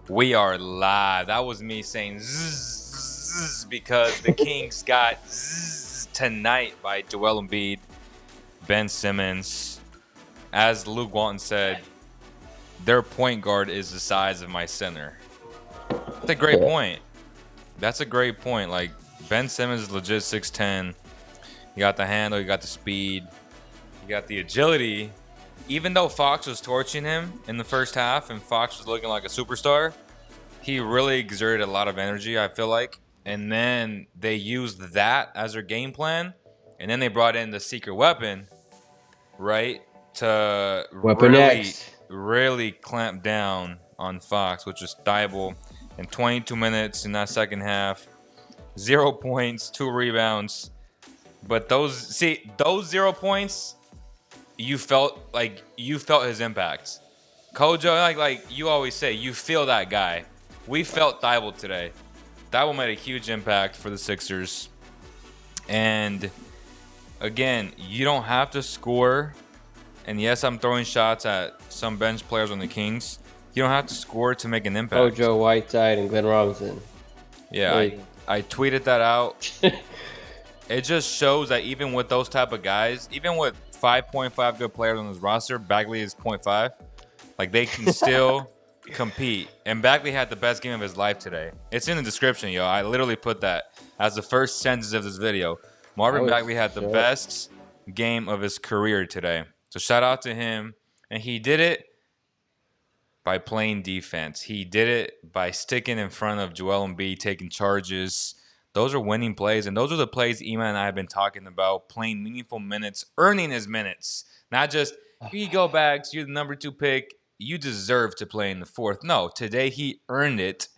We are live. That was me saying zzz because the Kings got zzz tonight by Joel Embiid, Ben Simmons. As Luke Walton said, their point guard is the size of my center. That's a great point. That's a great point. Like, Ben Simmons is legit 6'10". You got the handle, you got the speed, you got the agility. Even though Fox was torching him in the first half and Fox was looking like a superstar, he really exerted a lot of energy, I feel like. And then they used that as their game plan. And then they brought in the secret weapon, right? To Weapon X. really clamp down on Fox, which was Thibault in 22 minutes in that second half. 0 points, 2 rebounds. But those 0 points, you felt his impact. Kojo, like you always say, you feel that guy. We felt Thibault today. Thibault made a huge impact for the Sixers. And again, you don't have to score. And yes, I'm throwing shots at some bench players on the Kings. You don't have to score to make an impact. Kojo, Whiteside, and Glenn Robinson. Yeah, I tweeted that out. It just shows that even with those type of guys, even with 5.5 good players on this roster, Bagley is 0.5. Like, they can still compete. And Bagley had the best game of his life today. It's in the description, yo. I literally put that as the first sentence of this video. Marvin Bagley had the best game of his career today. So shout out to him. And he did it by playing defense. He did it by sticking in front of Joel Embiid, taking charges. Those are winning plays, and those are the plays Iman and I have been talking about, playing meaningful minutes, earning his minutes. Not just, here you go, Bags, you're the number 2 pick, you deserve to play in the 4th. No, today he earned it,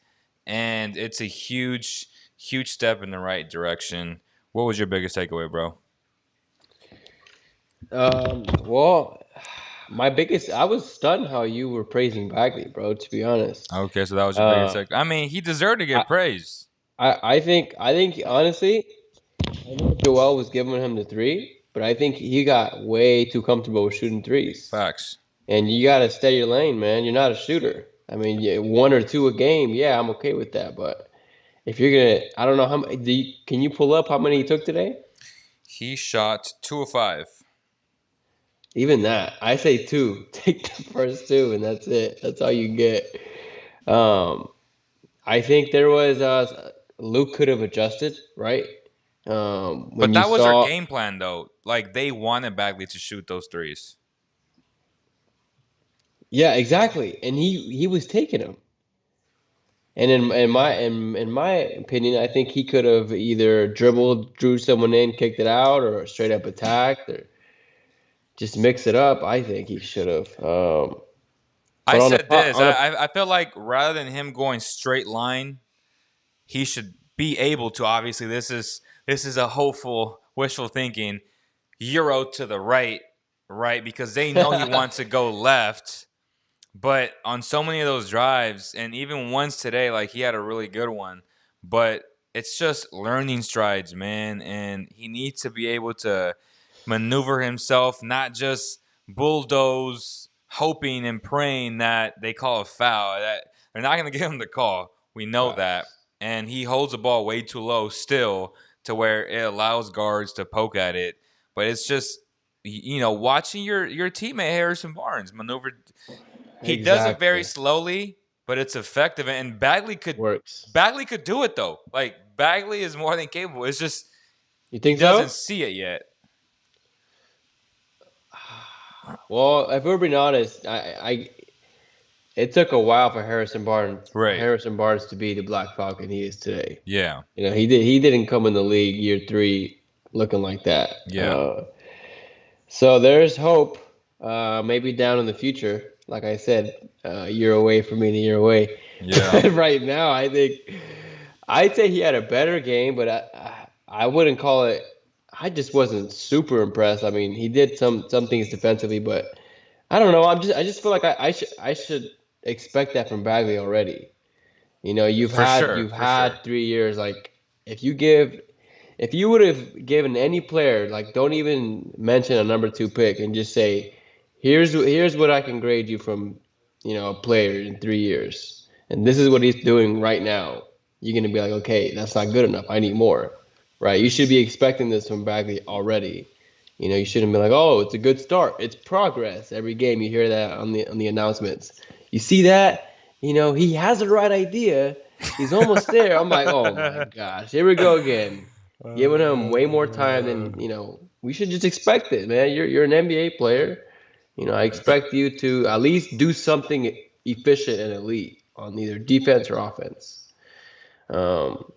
and it's a huge, huge step in the right direction. What was your biggest takeaway, bro? Well, I was stunned how you were praising Bagley, bro, to be honest. Okay, so that was your biggest takeaway. I mean, he deserved to get praise. I think honestly, I know Joel was giving him the 3, but I think he got way too comfortable with shooting 3s. Facts. And you got to stay your lane, man. You're not a shooter. I mean, 1 or 2 a game, yeah, I'm okay with that. But if you're gonna, I don't know how many. Can you pull up how many he took today? He shot 2 of 5. Even that, I say 2. Take the first 2, and that's it. That's all you get. I think there was Luke could have adjusted, right? But that was our game plan, though. Like, they wanted Bagley to shoot those 3s. Yeah, exactly. And he was taking them. And in my opinion, I think he could have either dribbled, drew someone in, kicked it out, or straight up attacked, or just mix it up. I think he should have. I feel like rather than him going straight line, he should be able to. Obviously, this is a hopeful, wishful thinking. Euro to the right, because they know he wants to go left. But on so many of those drives, and even once today, like, he had a really good one. But it's just learning strides, man. And he needs to be able to maneuver himself, not just bulldoze, hoping and praying that they call a foul. That they're not going to give him the call. We know that. And he holds the ball way too low still to where it allows guards to poke at it. But it's just, watching your teammate Harrison Barnes maneuver. He does it very slowly, but it's effective. And Bagley could do it, though. Like, Bagley is more than capable. It's just he doesn't see it yet. Well, if we're being honest, it took a while for Harrison Barnes to be the Black Falcon he is today. Yeah. He didn't come in the league year 3 looking like that. Yeah. So there's hope. Maybe down in the future. Like I said, a year away from being a year away. Yeah. Right now, I'd say he had a better game, but I wouldn't call it. I just wasn't super impressed. I mean, he did some things defensively, but I don't know. I just feel like I should expect that from Bagley already. You've had 3 years. Like, if you would have given any player, like, don't even mention a number 2 pick and just say, Here's what I can grade you from, a player in 3 years, and this is what he's doing right now. You're gonna be like, okay, that's not good enough. I need more, right? You should be expecting this from Bagley already. You shouldn't be like, oh, it's a good start. It's progress. Every game you hear that on the announcements. You see that? He has the right idea. He's almost there. I'm like, oh my gosh, here we go again. Giving him way more time than we should just expect it, man. You're an NBA player. I expect you to at least do something efficient and elite on either defense or offense. Um,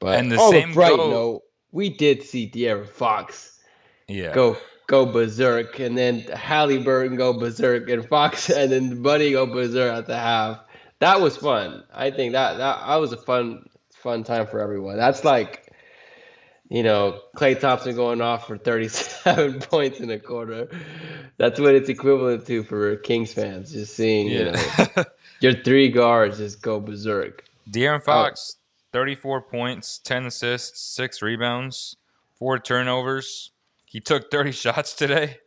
And but the on a same bright go, note, we did see De'Aaron Fox yeah. go berserk, and then Halliburton go berserk, and Fox and then Buddy go berserk at the half. That was fun. I think that was a fun time for everyone. That's like Clay Thompson going off for 37 points in a quarter. That's what it's equivalent to for Kings fans. Just seeing, Yeah. your three guards just go berserk. De'Aaron Oh, Fox, 34 points, 10 assists, 6 rebounds, 4 turnovers. He took 30 shots today.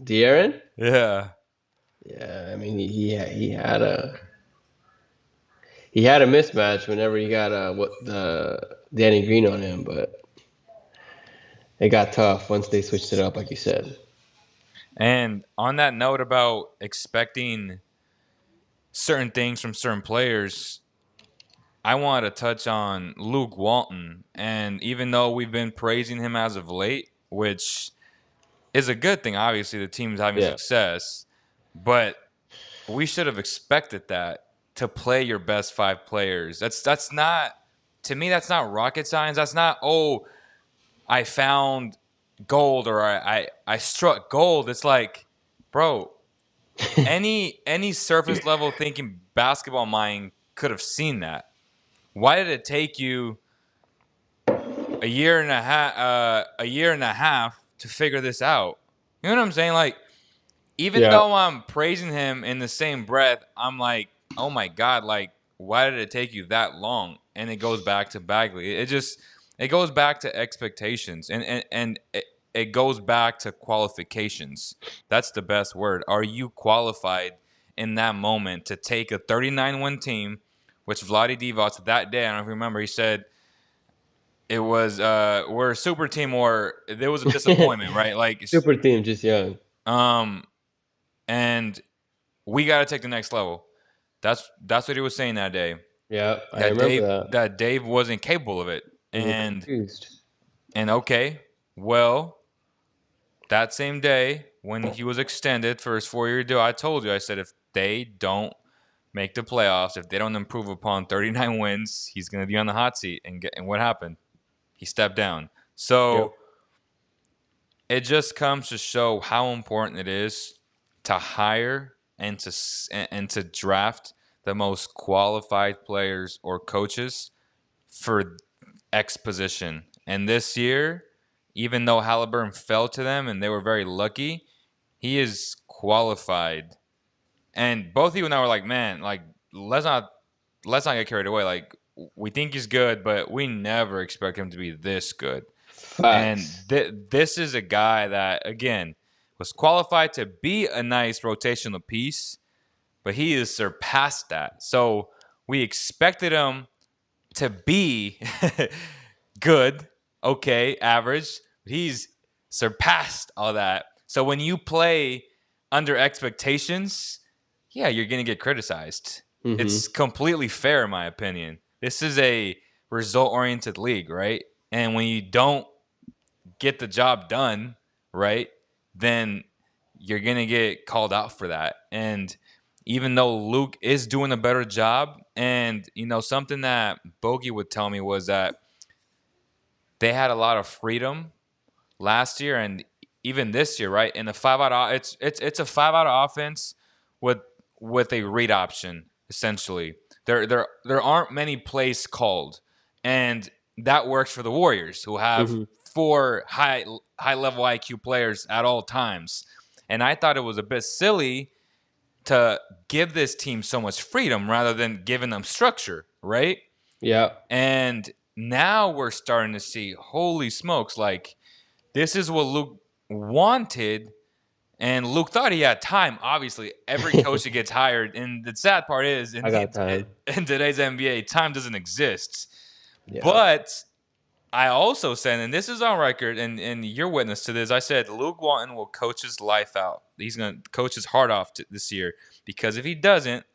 De'Aaron? Yeah. Yeah, I mean he had a mismatch whenever he got what the Danny Green on him, but it got tough once they switched it up, like you said. And on that note about expecting certain things from certain players, I want to touch on Luke Walton. And even though we've been praising him as of late, which is a good thing, obviously, the team's having Yeah. success, but we should have expected that to play your best 5 players. That's not, to me, that's not rocket science. That's not, oh, I found gold or I struck gold. It's like, bro, any surface level thinking basketball mind could have seen that. Why did it take you a year and a half to figure this out? You know what I'm saying? Like, even Yeah. though I'm praising him in the same breath, I'm like, oh my god, like, why did it take you that long? And it goes back to Bagley. It goes back to expectations, and it goes back to qualifications. That's the best word. Are you qualified in that moment to take a 39-win team, which Vlade Divac that day, I don't know if you remember, he said it was we're a super team or there was a disappointment, right? Like, Super team, just young. um, and we got to take the next level. That's what he was saying that day. Yeah, I That remember Dave that. that Dave wasn't capable of it. We were And confused. okay, well, that same day when he was extended for his 4-year deal, I told you, I said if they don't make the playoffs, if they don't improve upon 39 wins, he's going to be on the hot seat. And what happened? He stepped down. Yep. So it just comes to show how important it is to hire and to draft the most qualified players or coaches for X position. And this year, even though Halliburton fell to them and they were very lucky, he is qualified. And both you and I were like, man, like let's not get carried away. Like, we think he's good, but we never expect him to be this good. And Facts. this is a guy that, again, was qualified to be a nice rotational piece, but he has surpassed that. So we expected him to be good, okay, average. He's surpassed all that. So when you play under expectations, yeah, you're going to get criticized. Mm-hmm. It's completely fair, in my opinion. This is a result oriented league, right? And when you don't get the job done, right, then you're going to get called out for that. And even though Luke is doing a better job, and, something that Bogey would tell me was that they had a lot of freedom last year and even this year, right? In the it's a 5 out offense with a read option essentially. There aren't many plays called, and that works for the Warriors who have Mm-hmm. 4 high level IQ players at all times. And I thought it was a bit silly to give this team so much freedom rather than giving them structure, right? Yeah. And now we're starting to see, holy smokes, like, this is what Luke wanted, And Luke thought he had time. Obviously, every coach that gets hired, and the sad part is, I got time. in today's NBA, time doesn't exist. Yeah. But I also said, and this is on record, and you're witness to this. I said Luke Walton will coach his life out. He's going to coach his heart off this year because if he doesn't,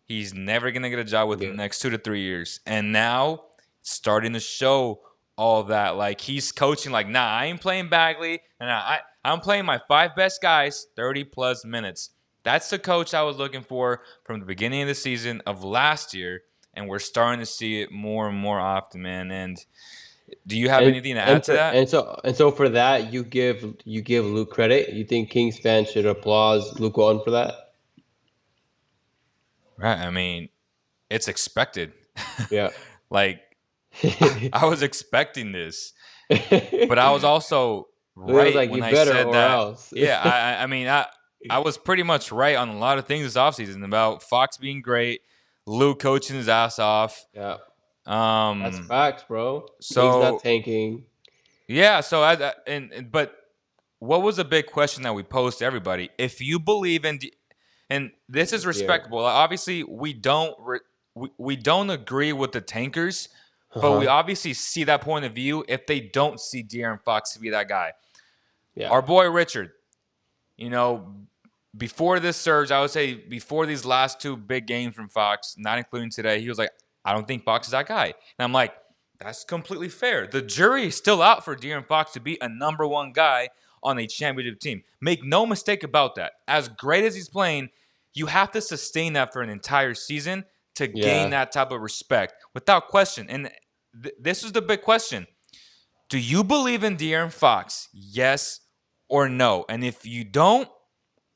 he's never going to get a job within the Yeah. next 2 to 3 years. And now it's starting to show all that. Like he's coaching like, nah, I ain't playing Bagley, and I'm playing my 5 best guys 30 plus minutes. That's the coach I was looking for from the beginning of the season of last year, and we're starting to see it more and more often, man. And do you have And anything to add and to for that? and so for that you give Luke credit. You think Kings fans should applaud Luke Walton for that? Right. I mean, it's expected. Yeah. Like I was expecting this, but I was also It was right like when you I better said or that. else. Yeah, I mean, I was pretty much right on a lot of things this offseason about Fox being great, Luke coaching his ass off. Yeah. That's Um, facts, bro. Kings not so tanking. yeah, so but what was a big question that we posed to everybody? If you believe in, and this is Yeah. respectable. Obviously, we don't agree with the tankers, but we Uh-huh. obviously see that point of view if they don't see De'Aaron Fox to be that guy. Yeah. Our boy Richard, you know, before this surge, I would say before these last 2 big games from Fox, not including today, he was like, I don't think Fox is that guy. And I'm like, that's completely fair. The jury is still out for De'Aaron Fox to be a number 1 guy on a championship team. Make no mistake about that. As great as he's playing, you have to sustain that for an entire season to gain Yeah. that type of respect without question. And this is the big question. Do you believe in De'Aaron Fox? Yes or no? And if you don't,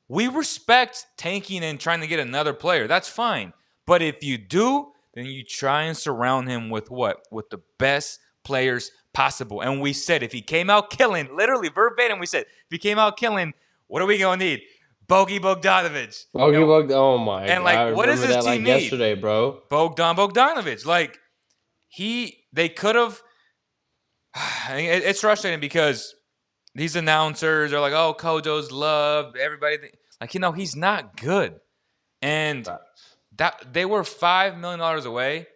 we respect tanking and trying to get another player. That's fine. But if you do, then you try and surround him with what? With the best players possible. And we said if he came out killing, literally verbatim, we said if he came out killing, what are we going to need? Bogey Bogdanovic. Oh my And God. I like, what does remember this that team like need? yesterday, bro. Bogdanovic. Like, they could have. It's frustrating because these announcers are like, "Oh, Kojo's loved." Everybody, like, he's not good, and Facts. that they were $5 million away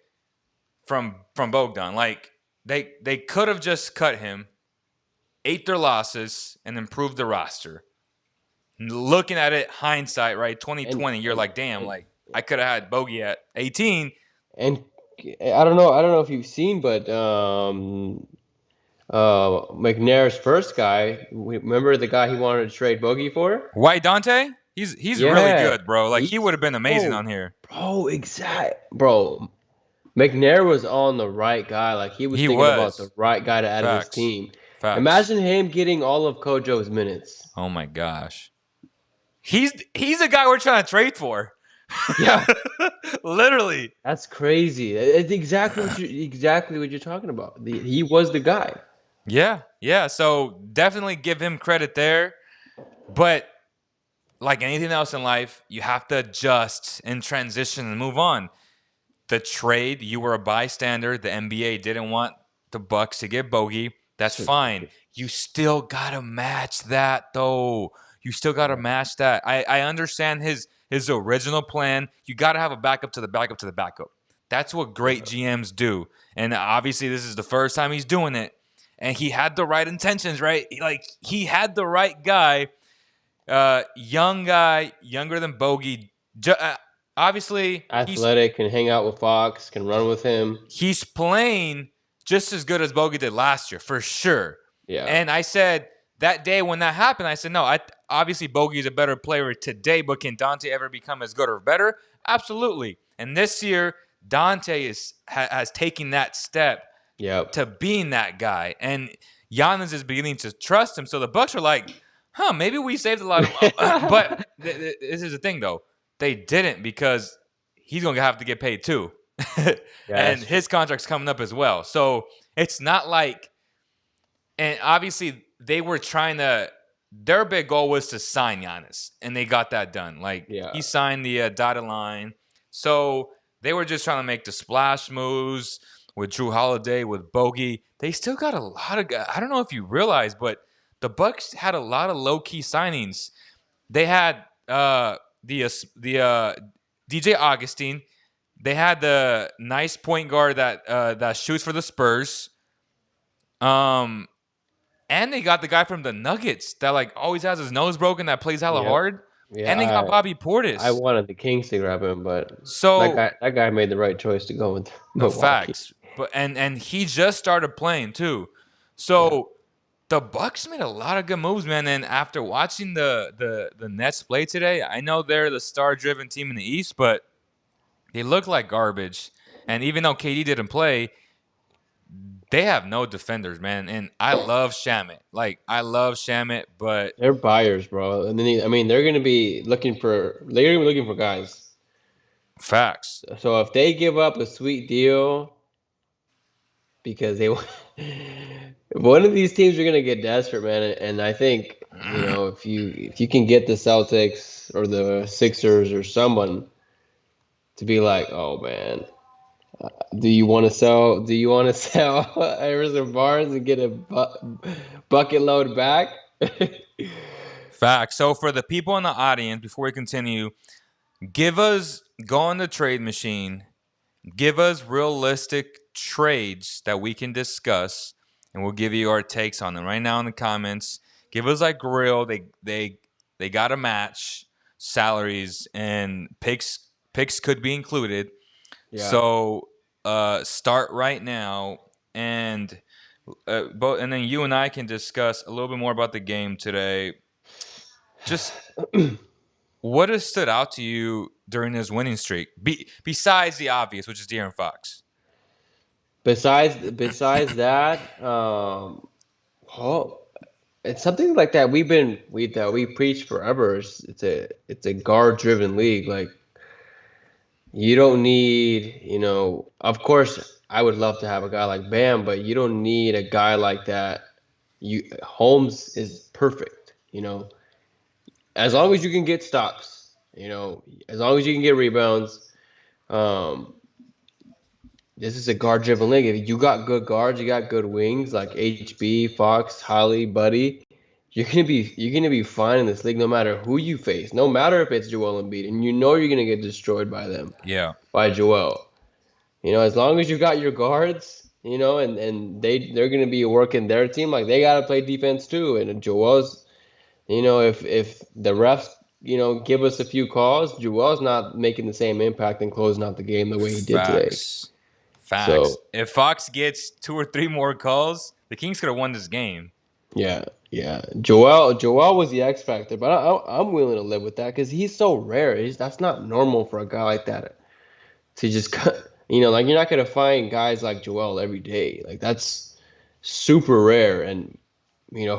from Bogdan. Like, they could have just cut him, ate their losses, and improved the roster. Looking at it, hindsight, right, And 2020, you're and like, damn, and like I could have had Bogey at 18. and I don't know if you've seen, but McNair's first guy. Remember the guy he wanted to trade Bogey for? White Dante, he's really Yeah, good, bro. Like he he's would have been amazing bro, on here. bro. McNair was on the right guy. Like he was He thinking about the was. right guy to add to his Facts. team. Facts. Imagine him getting all of Kojo's minutes. Oh my gosh. He's a guy we're trying to trade for. Yeah, Literally. that's crazy. It's exactly what you're talking about. He was the guy. Yeah. Yeah. So definitely give him credit there. But like anything else in life, you have to adjust and transition and move on. The trade, you were a bystander. The NBA didn't want the Bucks to get Bogey. That's fine. You still gotta match that though. You still gotta match that. I understand his original plan. You gotta have a backup to the backup to the backup. That's what great GMs do. And obviously this is the first time he's doing it. And he had the right intentions, right? Like he had the right guy, young guy, younger than Bogey. Obviously, Athletic, can hang out with Fox, can run with him. he's playing just as good as Bogey did last year, for sure. Yeah. And I said that day when that happened, I said, no, obviously Bogey is a better player today, but can Dante ever become as good or better? Absolutely. And this year, Dante has taken that step Yep. to being that guy. And Giannis is beginning to trust him. So the Bucks are like, maybe we saved a lot of but this is the thing, though. They didn't because he's going to have to get paid too. And Yes. his contract's coming up as well. So it's not like, and obviously they were trying to, their big goal was to sign Giannis, and they got that done. Like Yeah. he signed the dotted line. So they were just trying to make the splash moves with Drew Holiday, with Bogey. They still got a lot of guys. I don't know if you realize, but the Bucks had a lot of low-key signings. They had the DJ Augustine. They had the nice point guard that shoots for the Spurs. Um, and they got the guy from the Nuggets that like always has his nose broken that plays hella Yep. hard. Yeah, And they got Bobby I Portis. wanted the Kings to grab him, but So that guy made the right choice to go with no Milwaukee. facts, but and he just started playing too. Yeah. So the Bucks made a lot of good moves, man. And after watching the Nets play today, I know they're the star-driven team in the East, but they look like garbage. And even though KD didn't play, they have no defenders, man. And I love Shamit. Like I love Shamit, but They're buyers, bro. And then I mean, they're gonna be looking for guys. facts. So if they give up a sweet deal because they one of these teams are gonna get desperate, man. And I think if you can get the Celtics or the Sixers or someone to be like, oh man, do you want to sell? Do you want to sell Harrison Barnes and get a bucket load back? Facts. So for the people in the audience, before we continue, go on the trade machine. Give us realistic trades that we can discuss, and we'll give you our takes on them right now in the comments. Give us like real. They got to match salaries and picks. Picks could be included. Yeah. So start right now, and and then you and I can discuss a little bit more about the game today. Just what has stood out to you during this winning streak, besides the obvious, which is De'Aaron Fox? Besides that, oh, it's something like that we preach forever. It's a guard driven league. Like you don't need, of course I would love to have a guy like Bam, but you don't need a guy like that. Holmes is perfect, as long as you can get stops, as long as you can get rebounds. Um, this is a guard driven league. If you got good guards, you got good wings like HB, Fox, Holly, Buddy. You're gonna be fine in this league no matter who you face. No matter if it's Joel Embiid, and you're gonna get destroyed by them, Yeah, by Joel. As long as you got your guards, and they're gonna be working their team, like they gotta play defense too. And Joel's, if the refs, give us a few calls, Joel's not making the same impact and closing out the game the way he did today. facts. Facts. So If Fox gets 2 or 3 more calls, the Kings could have won this game. yeah, yeah. Joel was the X factor, but I'm willing to live with that because he's so rare. That's not normal for a guy like that to just cut. Like you're not gonna find guys like Joel every day. Like that's super rare, and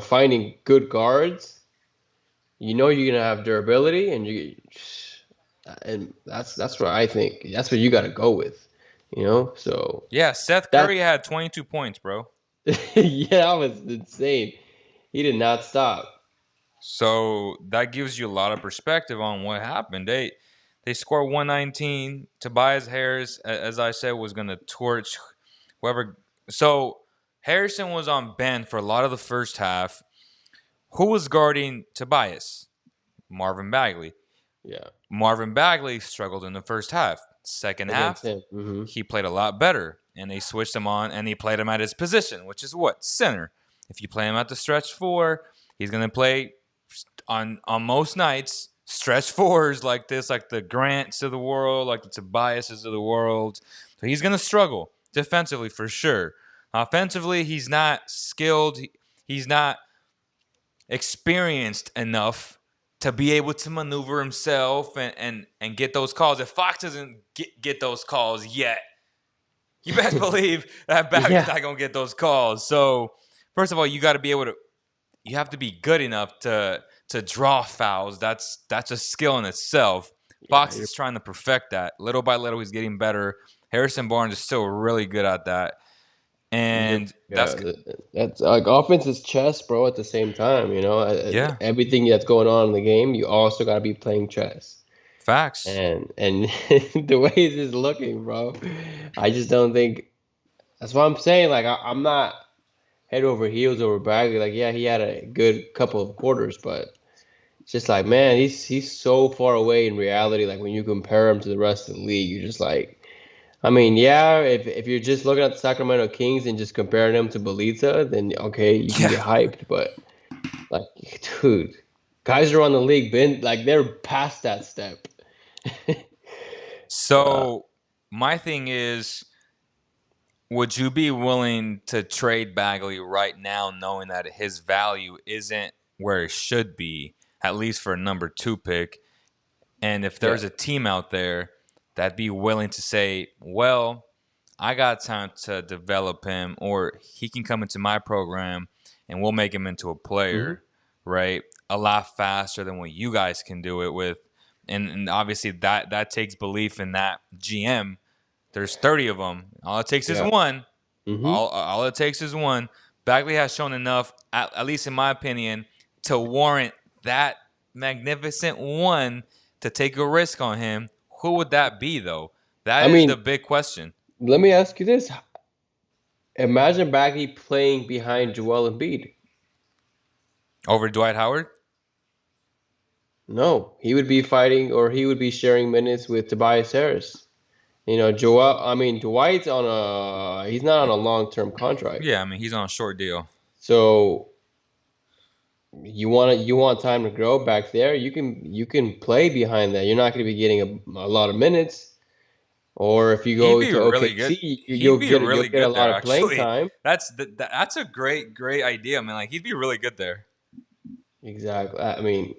finding good guards, you're gonna have durability, and that's what I think. That's what you got to go with. So Yeah, Seth that Curry had 22 points, bro. yeah, that was insane. He did not stop. So that gives you a lot of perspective on what happened. They scored 119. Tobias Harris, as I said, was going to torch whoever. So Harrison was on bench for a lot of the first half. Who was guarding Tobias? Marvin Bagley. Yeah, Marvin Bagley struggled in the first half. Second against half, him. he played a lot better, and they switched him on, and he played him at his position, which is what? Center. If you play him at the stretch four, he's going to play on most nights stretch fours like this, like the Grants of the world, like the Tobiases of the world. So he's going to struggle defensively for sure. Offensively, he's not skilled. He's not experienced enough to be able to maneuver himself and get those calls. If Fox doesn't get those calls yet, you best believe that Bagley's Yeah, not going to get those calls. So, first of all, you got to be able to. You have to be good enough to draw fouls. That's a skill in itself. yeah. Fox is trying to perfect that. Little by little, he's getting better. Harrison Barnes is still really good at that, You're and that's that's like offense is chess, bro. At the same time, yeah, everything that's going on in the game, you also got to be playing chess. facts. And the way this is looking, bro, I just don't think. That's what I'm saying. Like I'm not head over heels over Bagley. Like yeah, he had a good couple of quarters, but It's just like, man, he's so far away in reality. Like when you compare him to the rest of the league, you're just like, I mean, yeah, if you're just looking at the Sacramento Kings and just comparing them to Belita, then okay, you can Yeah. get hyped. But like, dude, guys are on the league, been like they're past that step. Uh, So my thing is, would you be willing to trade Bagley right now, knowing that his value isn't where it should be, at least for a number two pick? And if yeah. there's a team out there that'd be willing to say, well, I got time to develop him, or he can come into my program and we'll make him into a Hmm. player, right? A lot faster than what you guys can do it with. And obviously that takes belief in that GM. There's 30 of them. All it takes is Yeah. one. Hmm. All it takes is one. Bagley has shown enough, at least in my opinion, to warrant that magnificent one to take a risk on him. Who would that be, though? That I is the mean, big question. let me ask you this: imagine Bagley playing behind Joel Embiid. Over Dwight Howard? No, he would be fighting, or he would be sharing minutes with Tobias Harris. You know, Joel. I mean, Dwight's on a he's not on a long-term contract, Yeah, I mean, he's on a short deal. so you want time to grow back there. You can play behind that. You're not going to be getting a lot of minutes. Or if you He'd go be to really good. OKC, He'd be you'll really get a good lot there, of playing actually. time. That's a great idea, man. Like, he'd be really good there. Exactly. I mean,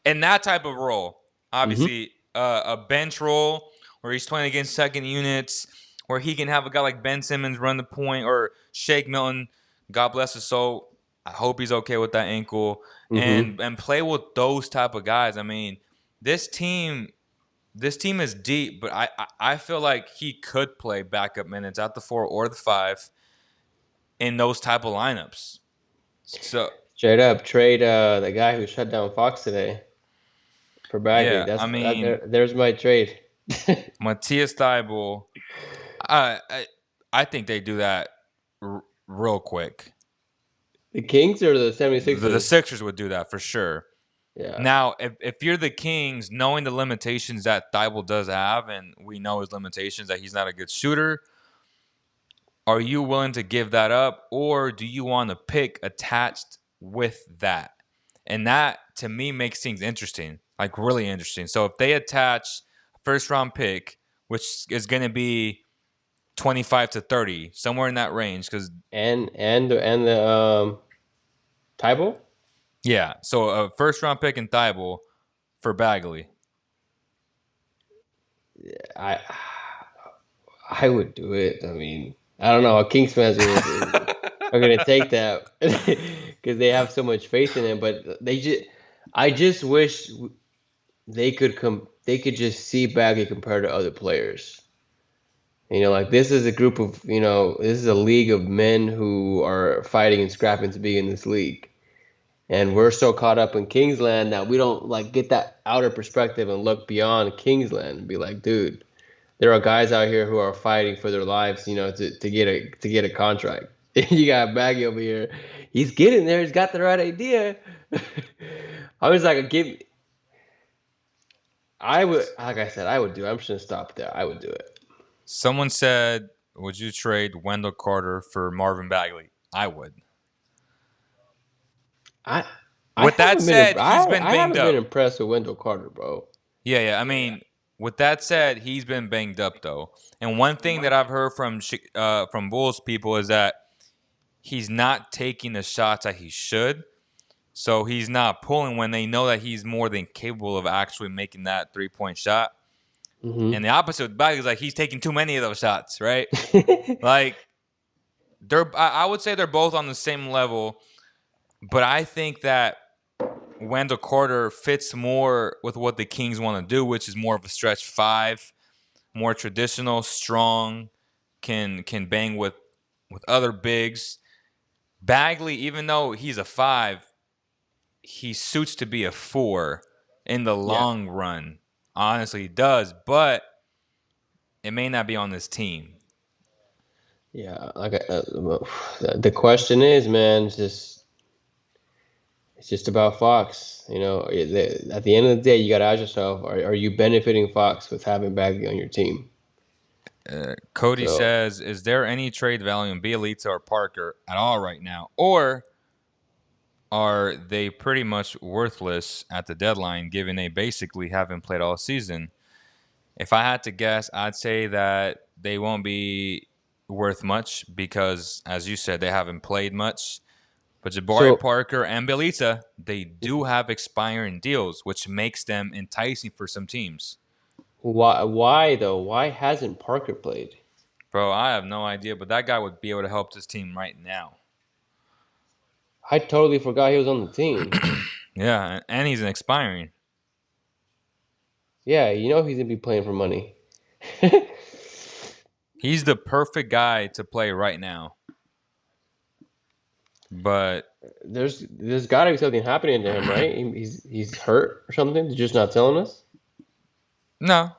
In that type of role, hmm obviously a bench role where he's playing against second units, where he can have a guy like Ben Simmons run the point, or Shake Milton, God bless his soul. I hope he's okay with that ankle, hmm and play with those type of guys. I mean, this team this team is deep, but I feel like he could play backup minutes at the 4 or the 5 in those type of lineups. So Straight up trade the guy who shut down Fox today for Bagley. yeah, That's I that, mean there's my trade. Matthias Thybulle, I, I I think they do that real quick. The Kings or the The 76ers? Sixers would do that for sure. Yeah. Now, if you're the Kings, knowing the limitations that Thibault does have, and we know his limitations that he's not a good shooter, are you willing to give that up, or do you want a pick attached with that? And that to me makes things interesting, like really interesting. So if they attach a first round pick, which is going to be 25 to 30, somewhere in that range, because And the Tybo? yeah, so a first round pick in Thibault for Bagley. I I would do it. I mean, I don't know how Kings fans are gonna take that because they have so much faith in him. But I just wish they could just see Bagley compared to other players. You know, like this is a group of, this is a league of men who are fighting and scrapping to be in this league. And we're so caught up in Kingsland that we don't like get that outer perspective and look beyond Kingsland and be like, dude, there are guys out here who are fighting for their lives, to get a contract. You got Baggy over here. He's getting there. He's got the right idea. I was like, I would, like I said, I would do it. I'm just gonna stop there. I would do it. Someone said, would you trade Wendell Carter for Marvin Bagley? I would. I I With that haven't been said, he's I been I banged haven't been up. impressed with Wendell Carter, bro. Yeah, yeah. I mean, with that said, he's been banged up though. And one thing that I've heard from Bulls people is that he's not taking the shots that he should. So he's not pulling when they know that he's more than capable of actually making that 3-point shot. And the Hmm. opposite with Bagley is like he's taking too many of those shots, right? Like I would say they're both on the same level, but I think that Wendell Carter fits more with what the Kings want to do, which is more of a stretch five, more traditional, strong, can bang with other bigs. Bagley, even though he's a five, he suits to be a four in the Yeah, long run. Honestly, he does, but it may not be on this team. yeah. Like the question is, man, just It's just about Fox. At the end of the day, you got to ask yourself, are you benefiting Fox with having Bagley on your team? Cody So, says, "Is there any trade value in Bielitsa or Parker at all right now, or are they pretty much worthless at the deadline, given they basically haven't played all season?" If I had to guess, I'd say that they won't be worth much because, as you said, they haven't played much. But Jabari so Parker and Bielitsa, they do have expiring deals, which makes them enticing for some teams. why though? Why hasn't Parker played? Bro, I have no idea, but that guy would be able to help this team right now. I totally forgot he was on the team. Yeah, and he's an expiring. Yeah, he's gonna be playing for money. He's the perfect guy to play right now. But There's got to be something happening to him, right? He's hurt or something. They're just not telling us. no,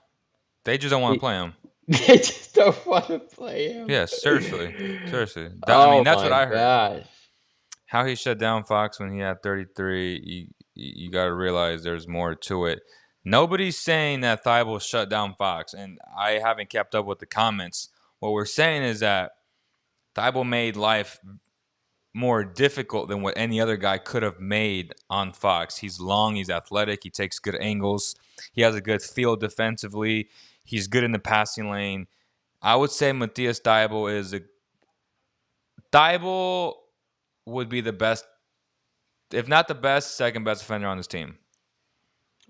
they just don't want to He, play him. they just don't want to play him. Yeah, seriously, seriously. I mean, Oh that's what my I heard. gosh. How he shut down Fox when he had 33. You got to realize there's more to it. Nobody's saying that Thibault shut down Fox, and I haven't kept up with the comments. What we're saying is that Thibault made life more difficult than what any other guy could have made on Fox. He's long, he's athletic, he takes good angles, he has a good feel defensively, he's good in the passing lane. I would say Matthias Thibault would be the best, if not the best, second best defender on this team.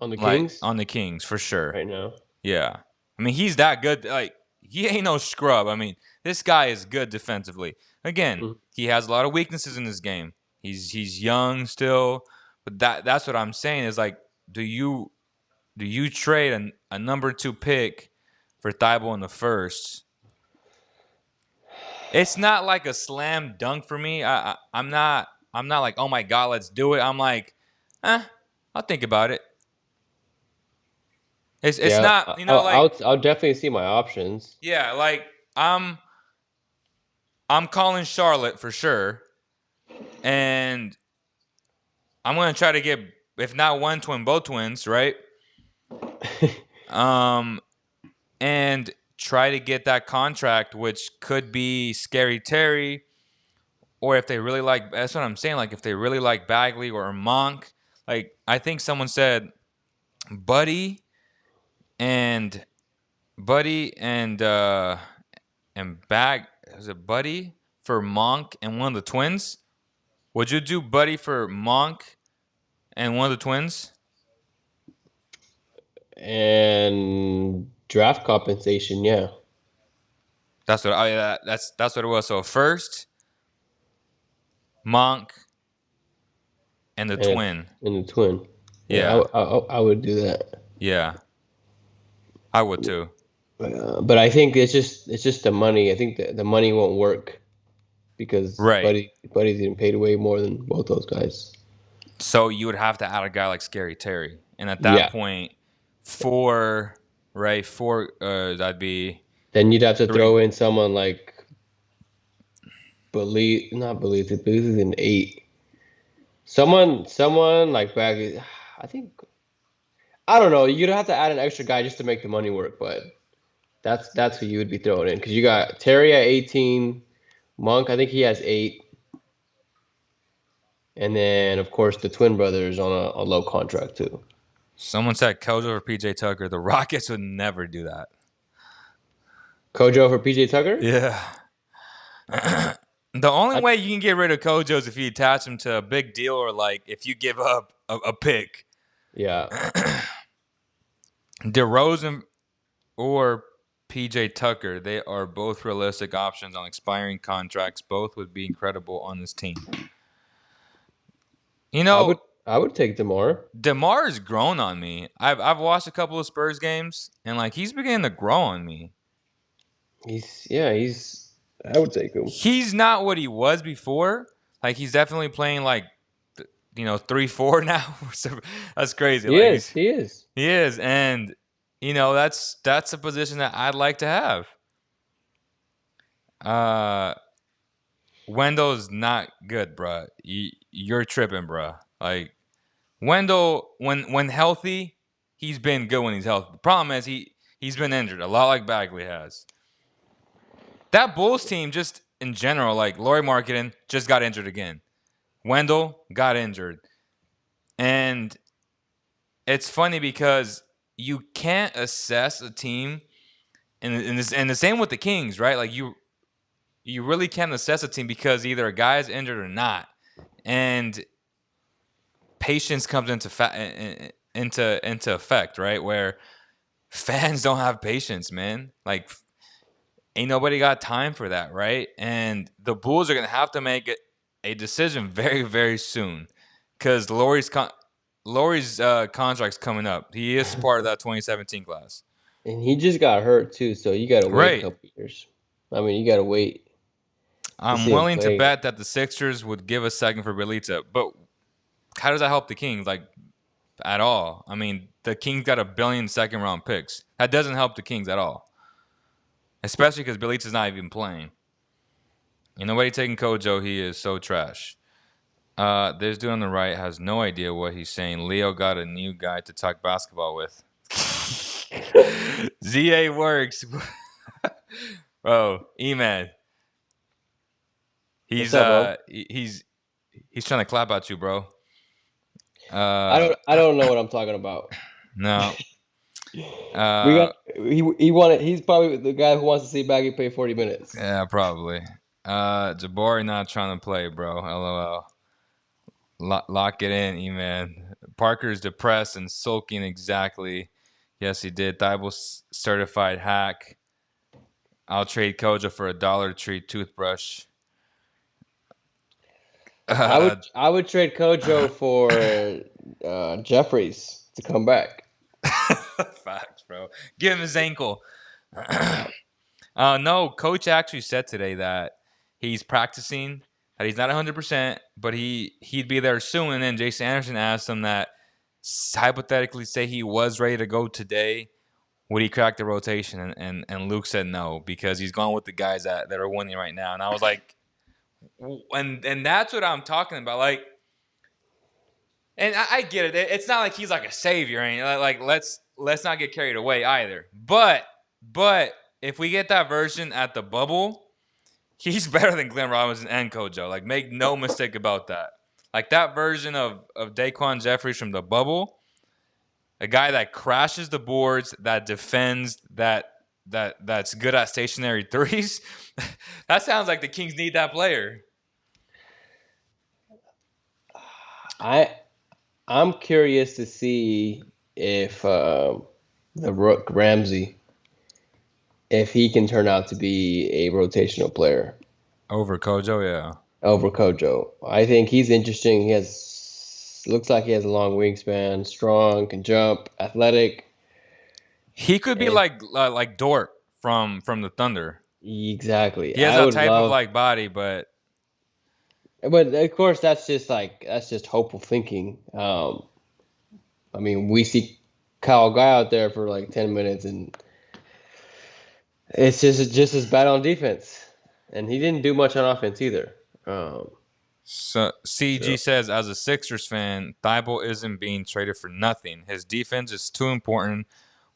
On the Like Kings on the Kings for sure. right now. Yeah. I mean, he's that good. Like he ain't no scrub. I mean, this guy is good defensively. Again, Mhm. he has a lot of weaknesses in this game. He's young still, but that's what I'm saying is like, do you trade a number 2 pick for Thibault in the first? It's not like a slam dunk for me. I'm not like, oh my god, let's do it. I'm like, I'll think about it. It's Yeah, not, like, I'll definitely see my options. yeah, like I'm I'm calling Charlotte for sure, and I'm gonna try to get, if not one twin, both twins, right? Um, and try to get that contract, which could be Scary Terry, or if they really like. That's what I'm saying. Like if they really like Bagley or Monk, like I think someone said Buddy and Buddy and Bag, is it Buddy for Monk and one of the twins? Would you do Buddy for Monk and one of the twins? And draft compensation, yeah. That's what that's what it was. So first Monk and the And twin. and the twin. Yeah, Yeah, I would do that. yeah, I would too. But I think it's just the money. I think the money won't work because Right. Buddy's getting paid way more than both those guys. So you would have to add a guy like Scary Terry, and at that Yeah. point, four, right? Four, that'd be Then you'd have to three. throw in someone like not Believe it, Believe is an eight. Someone like Bagley. I think I don't know. You'd have to add an extra guy just to make the money work, but that's who you would be throwing in because you got Terry at 18, Monk. I think he has 8, and then of course the twin brothers on a low contract too. Someone said Kojo or PJ Tucker. The Rockets would never do that. Kojo for PJ Tucker. Yeah. The only I, way you can get rid of Kojo is if you attach him to a big deal, or like if you give up a pick. yeah, DeRozan or PJ Tucker, they are both realistic options on expiring contracts. Both would be incredible on this team. You I know, would I would take DeMar. DeMar has grown on me. I've watched a couple of Spurs games, and like he's beginning to grow on me. He's I would take him. He's not what he was before. Like he's definitely playing like 3-4 now. That's crazy. He Like is. He is. he is, and that's a position that I'd like to have. Uh, Wendell's not good, bruh. You're tripping, bruh. Like Wendell, when healthy, he's been good when he's healthy. The problem is he's been injured, a lot like Bagley has. That Bulls team, just in general, like Lauri Markkanen just got injured again. Wendell got injured, and it's funny because you can't assess a team, and the same with the Kings, right? Like you really can't assess a team because either a guy is injured or not, and patience comes into effect, right? Where fans don't have patience, man. Like ain't nobody got time for that, right? And the Bulls are gonna have to make a decision very, very soon because Lauri's contract's coming up. He is part of that 2017 class. And he just got hurt too, so you gotta wait a Right. couple years. I mean, you gotta wait to I'm see him willing to play. bet that the Sixers would give a second for Belita, but how does that help the Kings? Like at all? I mean, the Kings got a billion second round picks. That doesn't help the Kings at all, especially because Belita's not even playing. Ain't nobody taking Kojo. He is so trash. This dude on the right has no idea what he's saying. Leo got a new guy to talk basketball with. ZA works. Bro, E-Man. What's He's up, bro? he's trying to clap at you, bro. I don't know what I'm talking about. No. We got Uh he wanted he's probably the guy who wants to see Baggy play 40 minutes. yeah, probably. Jabari not trying to play, bro. LOL. Lock it in, E-Man. Parker's depressed and sulking exactly. Yes, he did. Thibault's certified hack. I'll trade Koja for $1 tree toothbrush. Uh, I would trade Kojo for Jeffries to come back. facts, bro. Give him his ankle. No, coach actually said today that he's practicing, that he's not 100%, but he'd be there soon. And then Jason Anderson asked him that hypothetically, say he was ready to go today, would he crack the rotation? And Luke said no because he's going with the guys that are winning right now. And I was like, and that's what I'm talking about. Like, and I get it. It's not like he's like a savior, and like let's not get carried away either. But if we get that version at the bubble, he's better than Glenn Robinson and Kojo. Like, make no mistake about that. Like that version of Daquan Jeffries from the bubble, a guy that crashes the boards, that defends, that's good at stationary threes. That sounds like the Kings need that player. I I'm curious to see if the Rook Ramsey if he can turn out to be a rotational player Over Kojo, yeah. over Kojo. I think he's interesting. He has looks like he has a long wingspan, strong, can jump, athletic. He could be And like Dort from the Thunder. exactly. He has I that would type of love, like body, but but of course that's just hopeful thinking. I mean, we see Kyle Guy out there for like 10 minutes and it's just as bad on defense. And he didn't do much on offense either. so CG So says as a Sixers fan, Thibault isn't being traded for nothing. His defense is too important,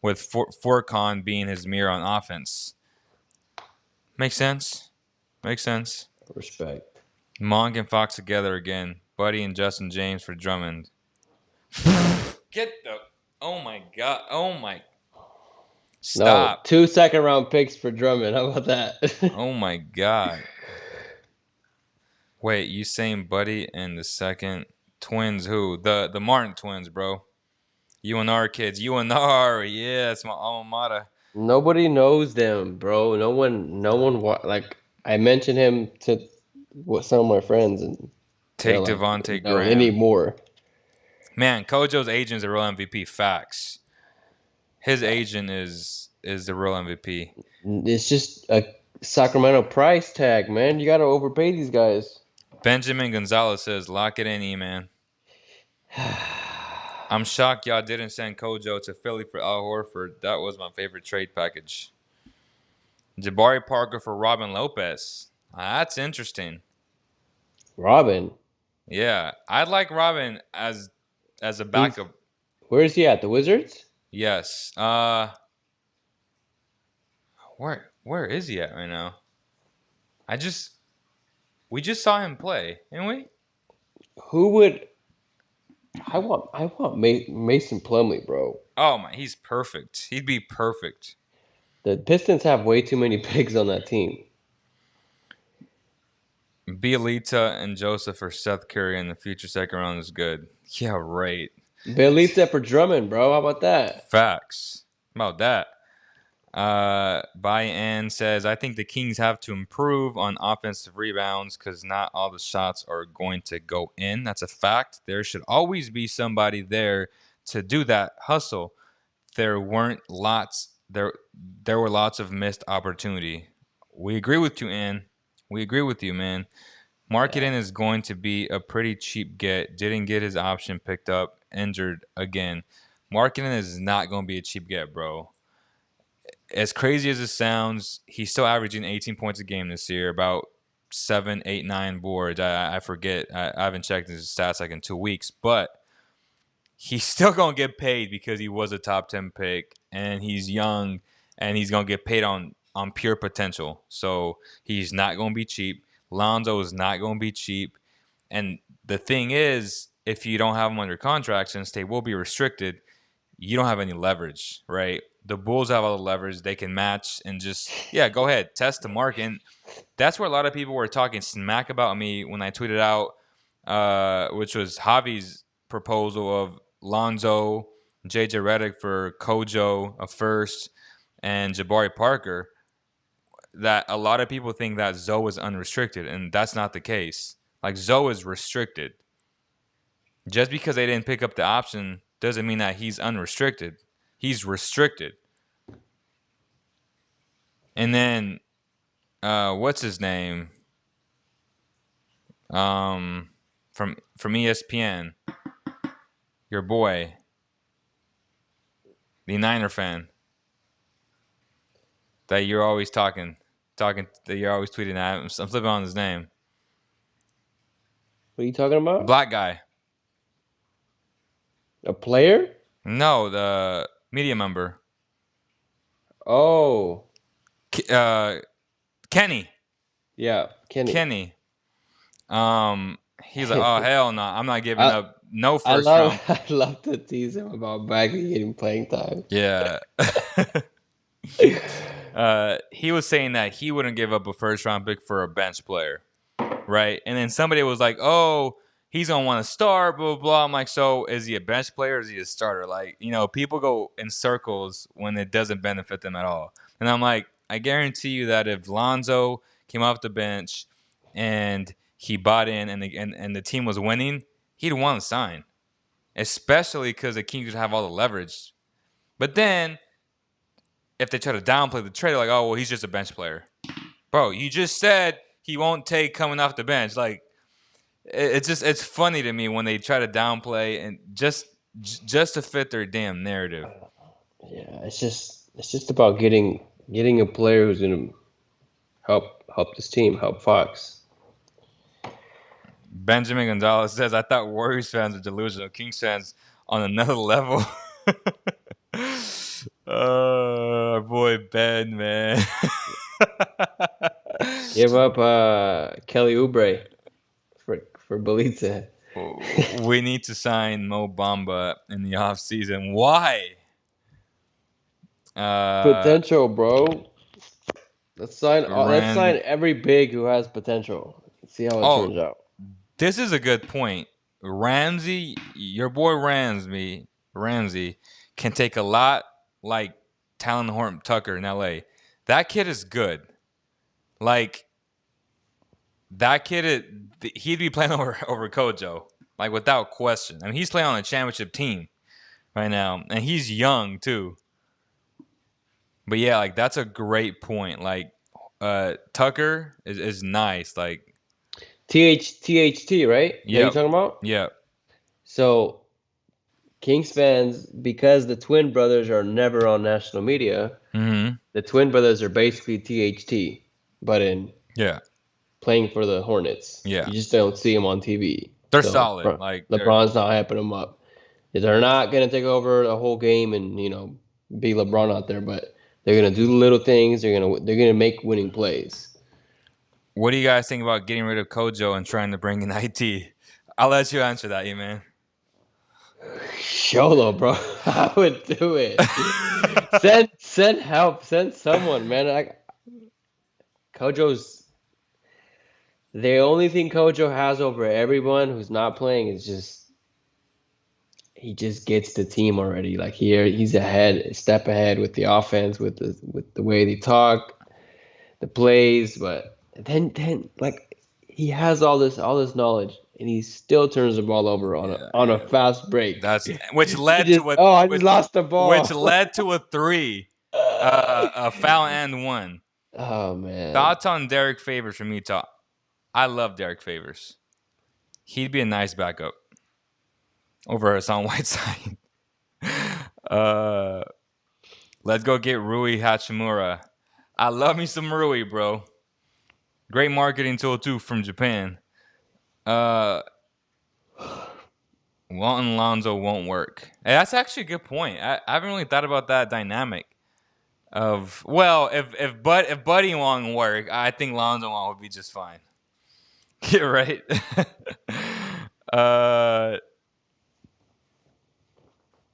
with Furkan being his mirror on offense. Makes sense. Makes sense. respect. Monk and Fox together again. Buddy and Justin James for Drummond. Get the. Oh my god. Oh my. No, Stop. 2 second round picks for Drummond. How about that? Oh my god. Wait, you saying Buddy and the second twins? Who? The Martin twins, bro. UNR kids. UNR. Yeah, it's my alma mater. Nobody knows them, bro. Like I mentioned him to some of my friends, and they're Take like, Devonte no, they need Graham. more. Man, Kojo's agent's a real MVP. Facts. His agent is the real MVP. It's just a Sacramento price tag, man. You gotta overpay these guys. Benjamin Gonzalez says, "Lock it in, E man." I'm shocked y'all didn't send Kojo to Philly for Al Horford. That was my favorite trade package. Jabari Parker for Robin Lopez. That's interesting. Robin. Yeah, I'd like Robin as a He's backup. where is he at? The Wizards? Yes. Where is he at right now? I just we just saw him play, didn't we? Who would I want Mason Plumlee, bro. Oh my, he's perfect. He'd be perfect. The Pistons have way too many bigs on that team. Bielita and Joseph for Seth Curry in the future second round is good. Yeah, right. Belita for Drummond, bro. How about that? Facts. How about that? By Ann says, I think the Kings have to improve on offensive rebounds because not all the shots are going to go in. That's a fact. There should always be somebody there to do that hustle. There weren't lots. There were lots of missed opportunity. We agree with you, Ann. We agree with you, man. Yeah. Marketing is going to be a pretty cheap get. Didn't get his option picked up. Injured again. Marketing is not going to be a cheap get, bro. As crazy as it sounds, he's still averaging 18 points a game this year, about 7, 8, 9 boards. I forget. I haven't checked his stats like in 2 weeks, but he's still gonna get paid because he was a top 10 pick and he's young and he's gonna get paid on pure potential. So he's not gonna be cheap. Lonzo is not gonna be cheap. And the thing is, if you don't have him under contract, since they will be restricted, you don't have any leverage, right? The Bulls have all the leverage. They can match and just, yeah, go ahead, test the market. And that's where a lot of people were talking smack about me when I tweeted out, which was Javi's proposal of Lonzo, JJ Redick for Kojo, a first, and Jabari Parker. That a lot of people think that Zoe is unrestricted, and that's not the case. Like, Zoe is restricted. Just because they didn't pick up the option doesn't mean that he's unrestricted. He's restricted. And then, what's his name? From ESPN, your boy, the Niner fan that you're always talking that you're always tweeting at. I'm flipping on his name. What are you talking about? Black guy. A player? No, the media member. Oh, Uh, Kenny. yeah, Kenny. Kenny. He's like, oh hell no, I'm not giving I up no I first love round. I love to tease him about Bagley getting playing time. Yeah. He was saying that he wouldn't give up a first round pick for a bench player, right? And then somebody was like, "Oh, he's gonna want to start." Blah blah blah. I'm like, so is he a bench player or is he a starter? Like, people go in circles when it doesn't benefit them at all. And I'm like, I guarantee you that if Lonzo came off the bench and he bought in and the team was winning, he'd want to sign, especially because the Kings would have all the leverage. But then if they try to downplay the trade, they're like, oh, well, he's just a bench player. Bro, you just said he won't take coming off the bench. Like, it's funny to me when they try to downplay and just to fit their damn narrative. Yeah, it's just about getting a player who's gonna help this team, help Fox. Benjamin Gonzalez says, I thought Warriors fans were delusional. Kings fans on another level. Our boy Ben, man. Give up Kelly Oubre for Belita. We need to sign Mo Bamba in the offseason. Why? Potential, bro. Let's sign Rand. every big who has potential. See how it Oh, turns out. this is a good point. Ramsey, your boy Ramsey can take a lot like Talon Horton Tucker in LA. That kid is good. Like, that kid, he'd be playing over Kojo, like, without question. I mean, he's playing on a championship team right now, and he's young too. But yeah, like, that's a great point. Like, Tucker is nice. Like, THT, right? That you yep, talking about? yep. So Kings fans, because the twin brothers are never on national media, Mm-hmm. the twin brothers are basically THT, but in Yeah, playing for the Hornets. yeah. You just don't see them on TV. They're So solid. Like they're LeBron's not hyping them up. They're not gonna take over the whole game and be LeBron out there, but they're gonna do the little things. They're gonna make winning plays. What do you guys think about getting rid of Kojo and trying to bring in IT? I'll let you answer that, you man. Sholo, bro, I would do it. Send help. Send someone, man. Kojo's the only thing Kojo has over everyone who's not playing is just he just gets the team already. Like he's ahead, a step ahead with the offense, with the way they talk, the plays. But then like he has all this knowledge, and he still turns the ball over on a Yeah, fast break. that's which He led just to a I just which lost the which ball. led to a three, a foul and one. Oh man. Thoughts on Derek Favors from Utah? I love Derek Favors. He'd be a nice backup over Hassan Whiteside. uh, let's go get Rui Hachimura. I love me some Rui, bro. Great marketing tool too from Japan. Uh, Walton Lonzo won't work. Hey, that's actually a good point. I haven't really thought about that dynamic of if Buddy won't work, I think Lonzo Wong would be just fine. Yeah, right. uh,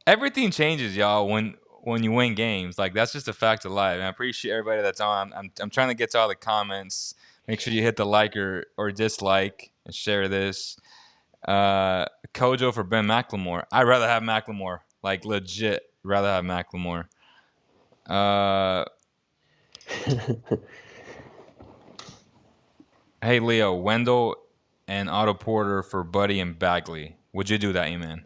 everything changes, y'all, when you win games. Like that's just a fact of life. And I appreciate everybody that's on. I'm trying to get to all the comments. Make sure you hit the like or dislike and share this. Kojo for Ben McLemore. I'd rather have McLemore. Like legit, rather have McLemore. Uh, hey Leo, Wendell and Otto Porter for Buddy and Bagley. Would you do that, man?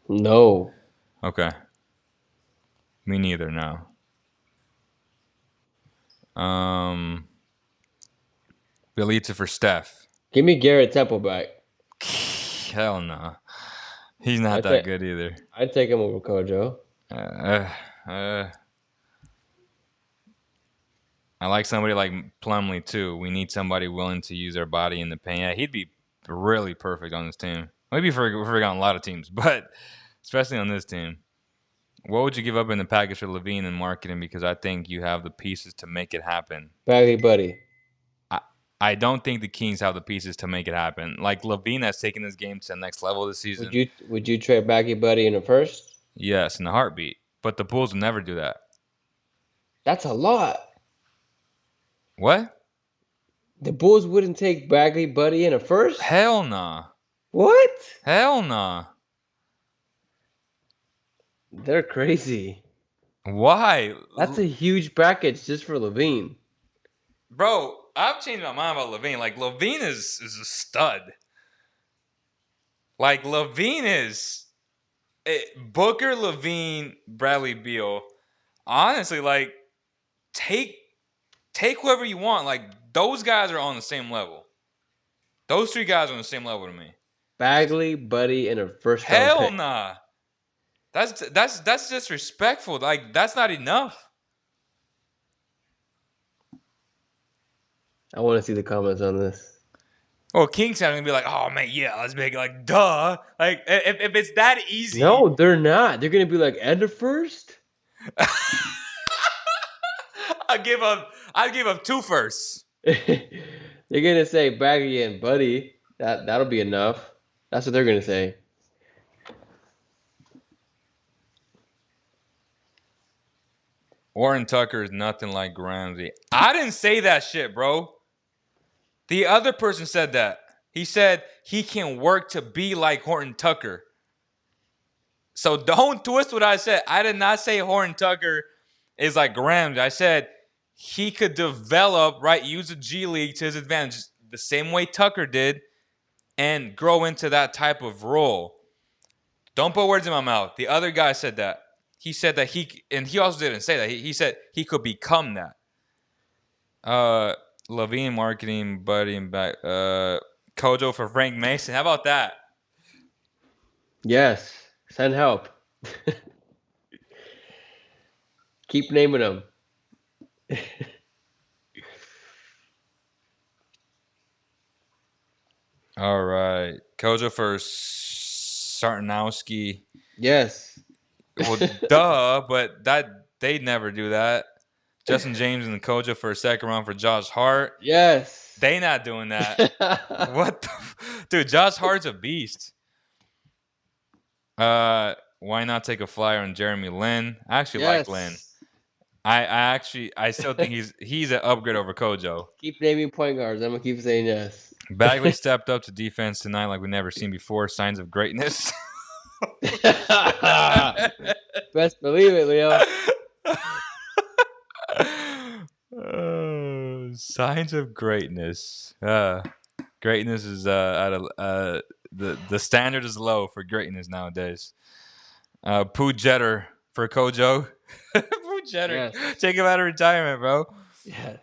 No. Okay. Me neither. No. Um, Belita for Steph. Give me Garrett Temple back. Hell no. He's not I that take good either. I'd take him over Kojo. Uh, uh, I like somebody like Plumlee too. We need somebody willing to use their body in the paint. Yeah, he'd be really perfect on this team. Maybe for on a lot of teams, but especially on this team. What would you give up in the package for Levine and marketing? Because I think you have the pieces to make it happen. Bagley Buddy. I, I don't think the Kings have the pieces to make it happen. Like Levine has taken this game to the next level this Would season. you trade Bagley Buddy in the first? Yes, in a heartbeat. But the Bulls will never do that. That's a lot. What? The Bulls wouldn't take Bagley Buddy in a first? Hell nah. What? Hell nah. They're crazy. Why? That's a huge package just for Levine. Bro, I've changed my mind about Levine. Like, Levine is a stud. Like, Levine is... Booker, Levine, Bradley Beal. Honestly, like, take whoever you want. Like, those guys are on the same level. Those three guys are on the same level to me. Bagley Buddy in a first round Hell pick. nah. That's disrespectful. Like, that's not enough. I want to see the comments on this. Well, Kings are gonna be like, oh man, yeah, let's make it like duh. Like if it's that easy. No, they're not. They're gonna be like, and the first? I'd give up two firsts. They're gonna say Bagley and Buddy. That'll be enough. That's what they're gonna say. Warren Tucker is nothing like Ramsey. I didn't say that shit, bro. The other person said that. He said he can work to be like Horton Tucker. So don't twist what I said. I did not say Horton Tucker is like Ramsey. I said he could develop, right, use the G League to his advantage the same way Tucker did and grow into that type of role. Don't put words in my mouth. The other guy said that. He said that and he also didn't say that. He said he could become that. Levine marketing, Buddy, and back. Kojo for Frank Mason. How about that? Yes, send help. Keep naming them. All right. Kojo for Sartanowski. Yes. Well, duh, but they'd never do that. Justin James and Kojo for a second round for Josh Hart. Yes. They not doing that. What the dude, Josh Hart's a beast. Why not take a flyer on Jeremy Lin? I actually like Lin. Yes. I still think he's an upgrade over Kojo. Keep naming point guards. I'm gonna keep saying yes. Bagley stepped up to defense tonight like we've never seen before. Signs of greatness. Best believe it, Leo. Signs of greatness. Greatness is at a the standard is low for greatness nowadays. Pooh Jeter for Kojo. Pooh Jeter, Yes. take him out of retirement, bro. Yes.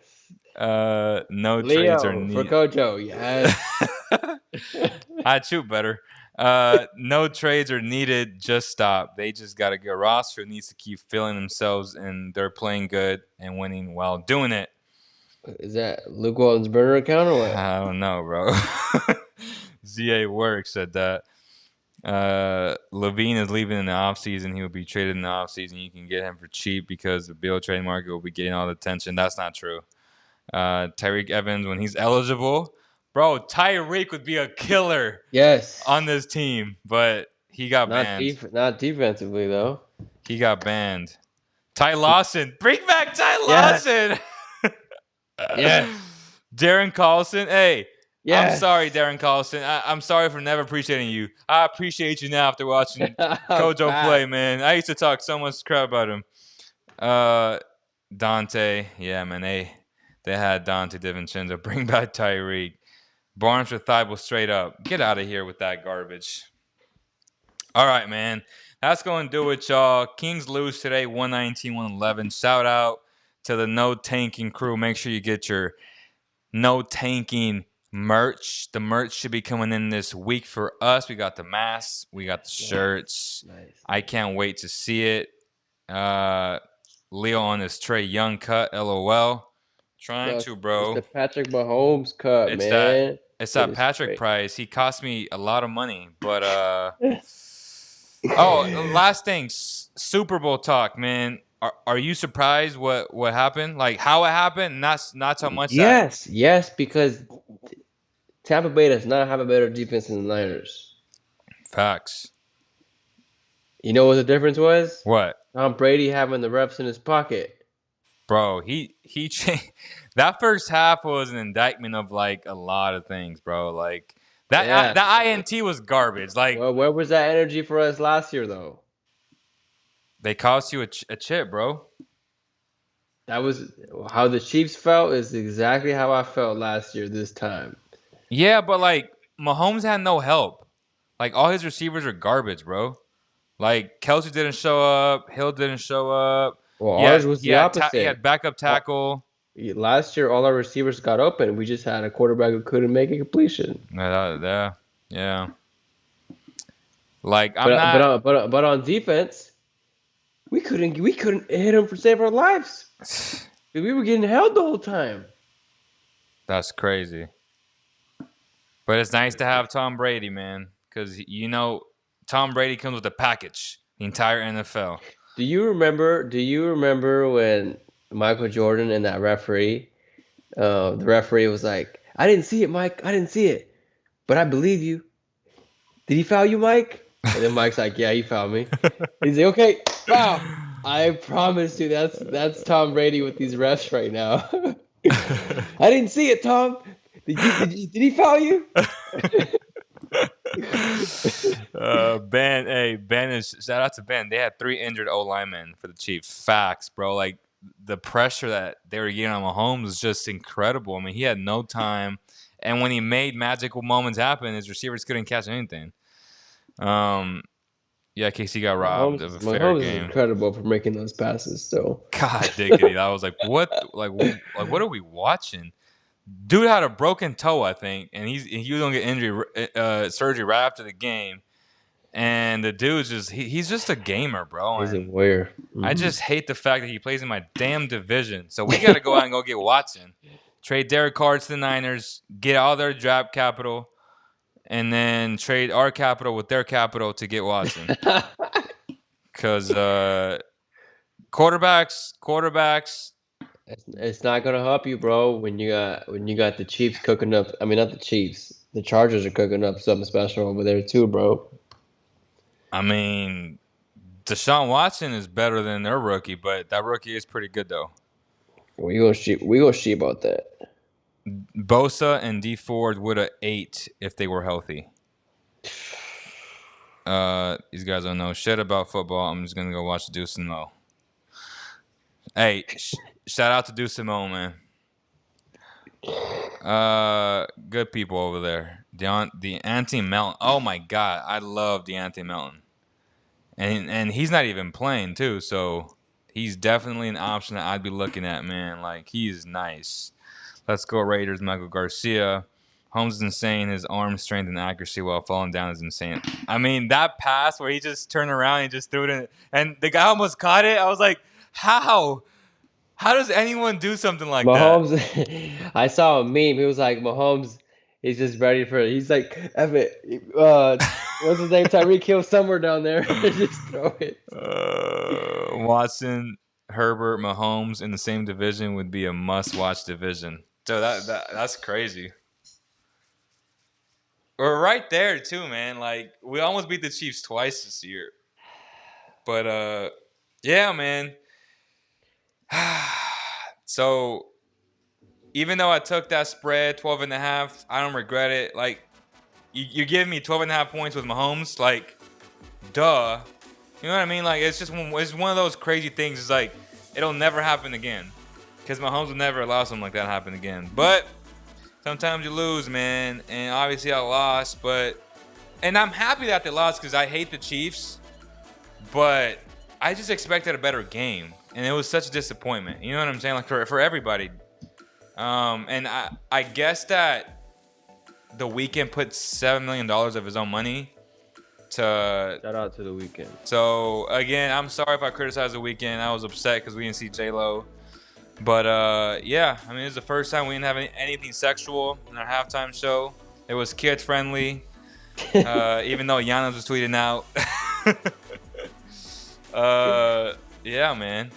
No trades are Leo for needed. Kojo. Yes. I'd shoot better. No trades are needed. Just stop. They just got a good roster. Needs to keep filling themselves, and they're playing good and winning while doing it. Is that Luke Walton's burner account or what? I don't know, bro. ZA Work said that. Levine is leaving in the offseason. He will be traded in the offseason. You can get him for cheap because the bill trade market will be getting all the attention. That's not true. Tyreek Evans, when he's eligible, bro, Tyreek would be a killer Yes. on this team, but he got banned. Not defensively though. He got banned. Ty Lawson, bring back Ty Lawson. Yes. Darren Collison, hey. Yes. I'm sorry, Darren Collison. I'm sorry for never appreciating you. I appreciate you now after watching Kojo play, man. I used to talk so much crap about him. Dante, yeah, man. They had Dante DiVincenzo. Bring back Tyreek. Barnes with Thibault straight up. Get out of here with that garbage. All right, man. That's going to do it, y'all. Kings lose today, 119-111. Shout out to the No Tanking crew. Make sure you get your No Tanking merch. The merch should be coming in this week for us. We got the masks. We got the shirts. Nice. I can't wait to see it. Leo on his Trae Young cut. LOL. Trying to, bro. It's the Patrick Mahomes cut, It's man. It's that Patrick price. He cost me a lot of money, but last thing, Super Bowl talk, man. Are you surprised what happened? Like how it happened? Not so much. Yes, because Tampa Bay does not have a better defense than the Niners. Facts. You know what the difference was? What? Tom Brady having the refs in his pocket. Bro, he changed. That first half was an indictment of like a lot of things, bro. Like that INT was garbage. Like, well, where was that energy for us last year, though? They cost you a chip, bro. That was how the Chiefs felt. Is exactly how I felt last year. This time. Yeah, but like Mahomes had no help. Like all his receivers are garbage, bro. Like Kelsey didn't show up. Hill didn't show up. Well, ours was the opposite. He had backup tackle. Last year, all our receivers got open. We just had a quarterback who couldn't make a completion. Yeah. Like but on defense, we couldn't hit him for save our lives. We were getting held the whole time. That's crazy. But it's nice to have Tom Brady, man, because Tom Brady comes with a package. The entire NFL. Do you remember when Michael Jordan and that referee, the referee was like, "I didn't see it, Mike. I didn't see it, but I believe you. Did he foul you, Mike?" And then Mike's like, "Yeah, he fouled me." He's like, "Okay, foul." I promise you, that's Tom Brady with these refs right now. I didn't see it, Tom. Did he foul you? Ben is shout out to Ben. They had 3 injured O linemen for the Chiefs. Facts, bro. Like the pressure that they were getting on Mahomes was just incredible. I mean, he had no time, and when he made magical moments happen, his receivers couldn't catch anything. Yeah, KC got robbed of a fair Mahomes game. is incredible for making those passes. So God diggity, I was like, what? Like what are we watching? Dude had a broken toe, I think, and he was gonna get surgery right after the game. And the dude's he's just a gamer, bro. He's a warrior. I just hate the fact that he plays in my damn division. So we gotta go out and go get Watson. Trade Derek Carr to the Niners, get all their draft capital, and then trade our capital with their capital to get Watson. Because quarterbacks. It's not gonna help you, bro. When you got the Chiefs cooking up. I mean, not the Chiefs. The Chargers are cooking up something special over there too, bro. I mean, Deshaun Watson is better than their rookie, but that rookie is pretty good though. We gonna see about that. Bosa and D Ford would have ate if they were healthy. These guys don't know shit about football. I'm just gonna go watch Deuce and Mo. Hey, shout out to Deuce and Mo, man. Good people over there. Deontay Melton. Oh my god, I love Deontay Melton. And he's not even playing too, so he's definitely an option that I'd be looking at, man. Like, he's nice. Let's go Raiders. Michael Garcia. Holmes is insane. His arm strength and accuracy while falling down is insane. I mean, that pass where he just turned around and just threw it in, and the guy almost caught it. I was like, how? How does anyone do something like Mahomes, that? I saw a meme. He was like, Mahomes, he's just ready for it. He's like, F it. What's his name? Tyreek Hill somewhere down there. Just throw it. Watson, Herbert, Mahomes in the same division would be a must-watch division. So that's crazy. We're right there too, man. Like, we almost beat the Chiefs twice this year. But yeah, man. So even though I took that spread 12.5, I don't regret it. Like, you're giving me 12.5 points with Mahomes, like, duh. You know what I mean? Like, it's one of those crazy things. It's like, it'll never happen again, because Mahomes will never allow something like that to happen again. But sometimes you lose, man, and obviously I lost, and I'm happy that they lost because I hate the Chiefs, but I just expected a better game, and it was such a disappointment. You know what I'm saying? Like, for everybody. And I guess that the Weeknd put $7 million of his own money to. Shout out to the Weeknd. So again, I'm sorry if I criticized the Weeknd. I was upset because we didn't see J-Lo. But yeah, I mean, it was the first time we didn't have anything sexual in our halftime show. It was kid friendly, even though Giannis was tweeting out. Yeah, man.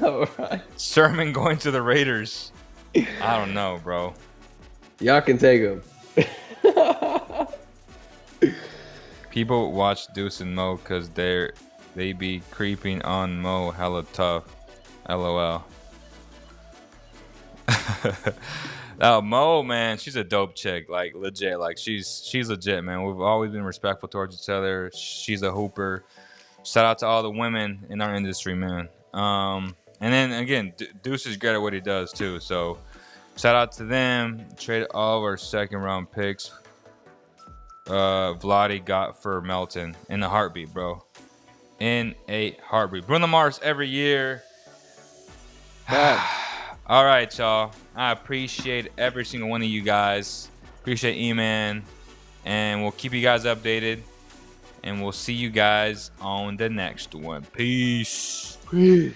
All right. Sherman going to the Raiders. I don't know, bro. Y'all can take him. People watch Deuce and Mo because they be creeping on Mo hella tough. LOL. Oh, Mo, man, she's a dope chick. Like, legit. Like, she's legit, man. We've always been respectful towards each other. She's a hooper. Shout out to all the women in our industry, man. And then again, Deuce is great at what he does too. So shout out to them. Traded all of our second round picks. Vladi got for Melton in a heartbeat, bro. In a heartbeat. Bruno Mars every year. All right, y'all. I appreciate every single one of you guys. Appreciate E-Man. And we'll keep you guys updated. And we'll see you guys on the next one. Peace. Peace.